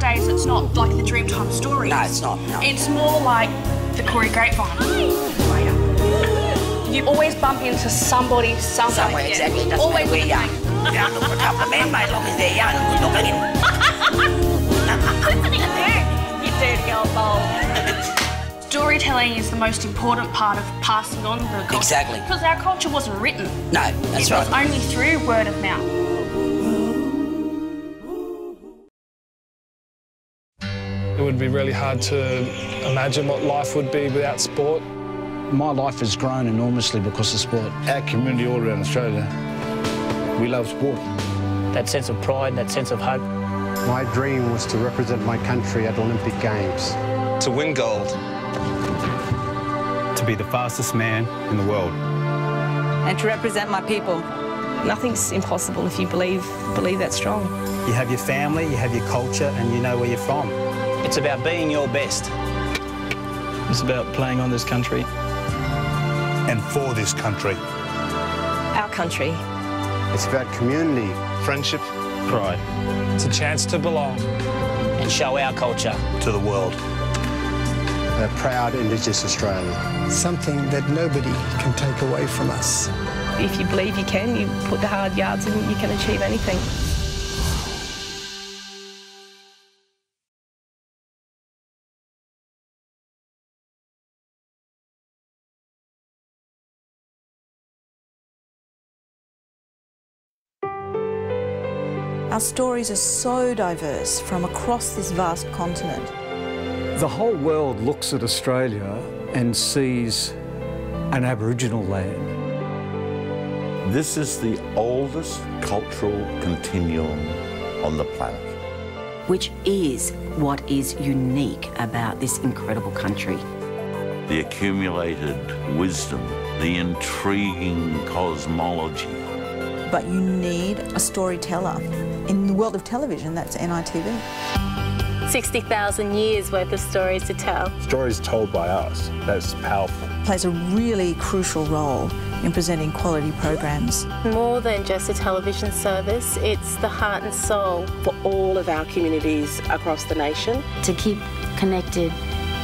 nowadays it's not like the Dreamtime stories. No, it's not. No. It's more like the Corey Grapevine. You always bump into somebody somewhere. Somewhere, exactly. Doesn't always matter where young. Yeah, look for a couple of men, mate, as long as they're young and good looking. You dirty old bowl. Storytelling is the most important part of passing on the culture. Exactly. Because our culture wasn't written. No, that's right. It was only through word of mouth. It would be really hard to imagine what life would be without sport. My life has grown enormously because of sport. Our community all around Australia, we love sport. That sense of pride, that sense of hope. My dream was to represent my country at Olympic Games. To win gold. To be the fastest man in the world. And to represent my people. Nothing's impossible if you believe that strong. You have your family, you have your culture, and you know where you're from. It's about being your best. It's about playing on this country. And for this country. Our country. It's about community. Friendship. Pride. It's a chance to belong. And show our culture to the world. A proud Indigenous Australia. Something that nobody can take away from us. If you believe you can, you put the hard yards in, you can achieve anything. Our stories are so diverse from across this vast continent. The whole world looks at Australia and sees an Aboriginal land. This is the oldest cultural continuum on the planet. Which is what is unique about this incredible country. The accumulated wisdom, the intriguing cosmology. But you need a storyteller. In the world of television, that's NITV. 60,000 years worth of stories to tell. Stories told by us, that's powerful. Plays a really crucial role in presenting quality programs. More than just a television service, it's the heart and soul for all of our communities across the nation. To keep connected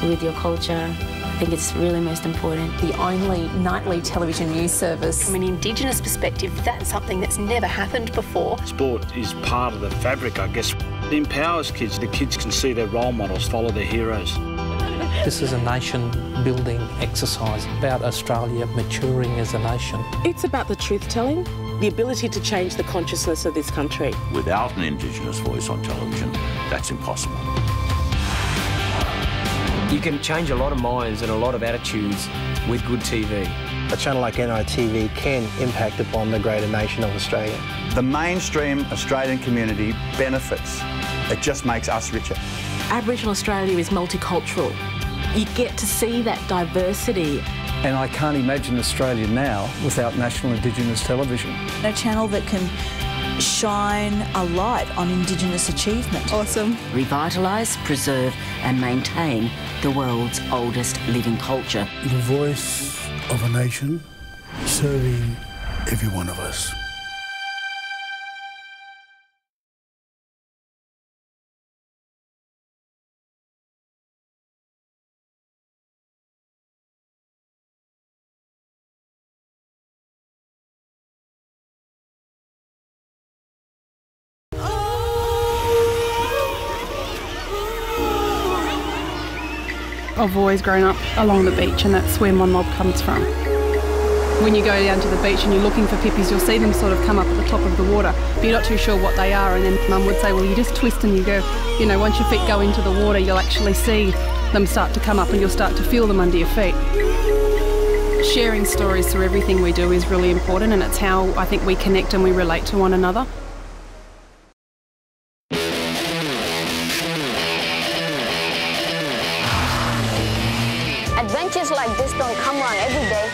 with your culture, I think it's really most important. The only nightly television news service. From an Indigenous perspective, that's something that's never happened before. Sport is part of the fabric, I guess. It empowers kids. The kids can see their role models, follow their heroes. This is a nation-building exercise about Australia maturing as a nation. It's about the truth-telling, the ability to change the consciousness of this country. Without an Indigenous voice on television, that's impossible. You can change a lot of minds and a lot of attitudes with good TV. A channel like NITV can impact upon the greater nation of Australia. The mainstream Australian community benefits. It just makes us richer. Aboriginal Australia is multicultural. You get to see that diversity. And I can't imagine Australia now without national Indigenous television. A channel that can shine a light on Indigenous achievement. Awesome. Revitalise, preserve and maintain the world's oldest living culture. The voice of a nation serving every one of us. I've always grown up along the beach, and that's where my mob comes from. When you go down to the beach and you're looking for pippies, you'll see them sort of come up at the top of the water, but you're not too sure what they are, and then Mum would say, well, you just twist and you go, you know, once your feet go into the water, you'll actually see them start to come up and you'll start to feel them under your feet. Sharing stories through everything we do is really important, and it's how I think we connect and we relate to one another. Adventures like this don't come around every day.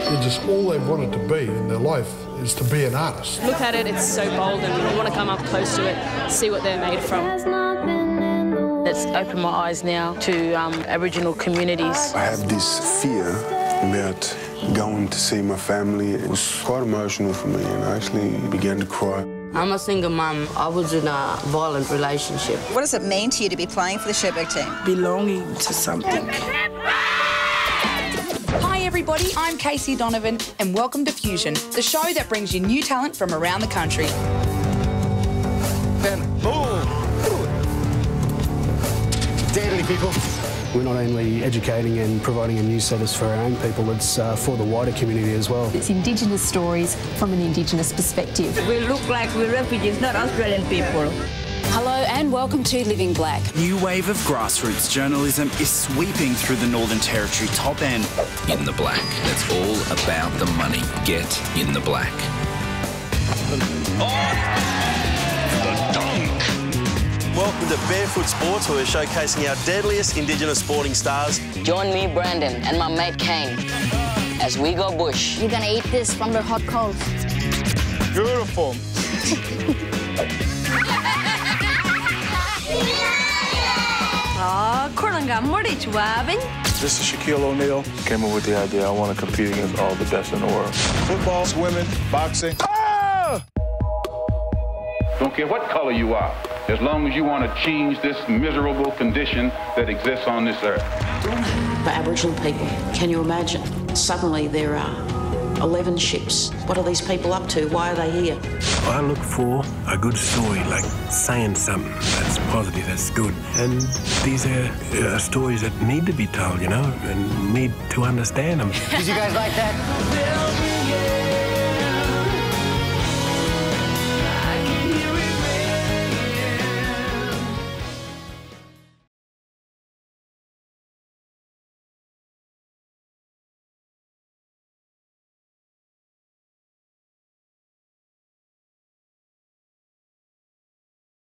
It's just all they've wanted to be in their life is to be an artist. Look at it, it's so bold, and you want to come up close to it, see what they're made from. It's opened my eyes now to Aboriginal communities. I have this fear about going to see my family. It was quite emotional for me, and I actually began to cry. I'm a single mum. I was in a violent relationship. What does it mean to you to be playing for the Sherbrooke team? Belonging to something. Hi everybody, I'm Casey Donovan and welcome to Fusion, the show that brings you new talent from around the country. And boom! Deadly people. We're not only educating and providing a news service for our own people, it's for the wider community as well. It's Indigenous stories from an Indigenous perspective. We look like we're refugees, not Australian people. Hello and welcome to Living Black. New wave of grassroots journalism is sweeping through the Northern Territory top end. In the Black. It's all about the money. Get in the black. Welcome to Barefoot Sports, where we're showcasing our deadliest Indigenous sporting stars. Join me, Brandon, and my mate Kane as we go bush. You're gonna eat this from the hot coals. Beautiful. This is Shaquille O'Neal. Came up with the idea I want to compete against all the best in the world. Football, swimming, boxing. Ah! Don't care what color you are, as long as you want to change this miserable condition that exists on this earth. For Aboriginal people, can you imagine? Suddenly there are 11 ships. What are these people up to? Why are they here? I look for a good story, like saying something that's positive, that's good. And these are stories that need to be told, you know, and need to understand them. Did you guys like that?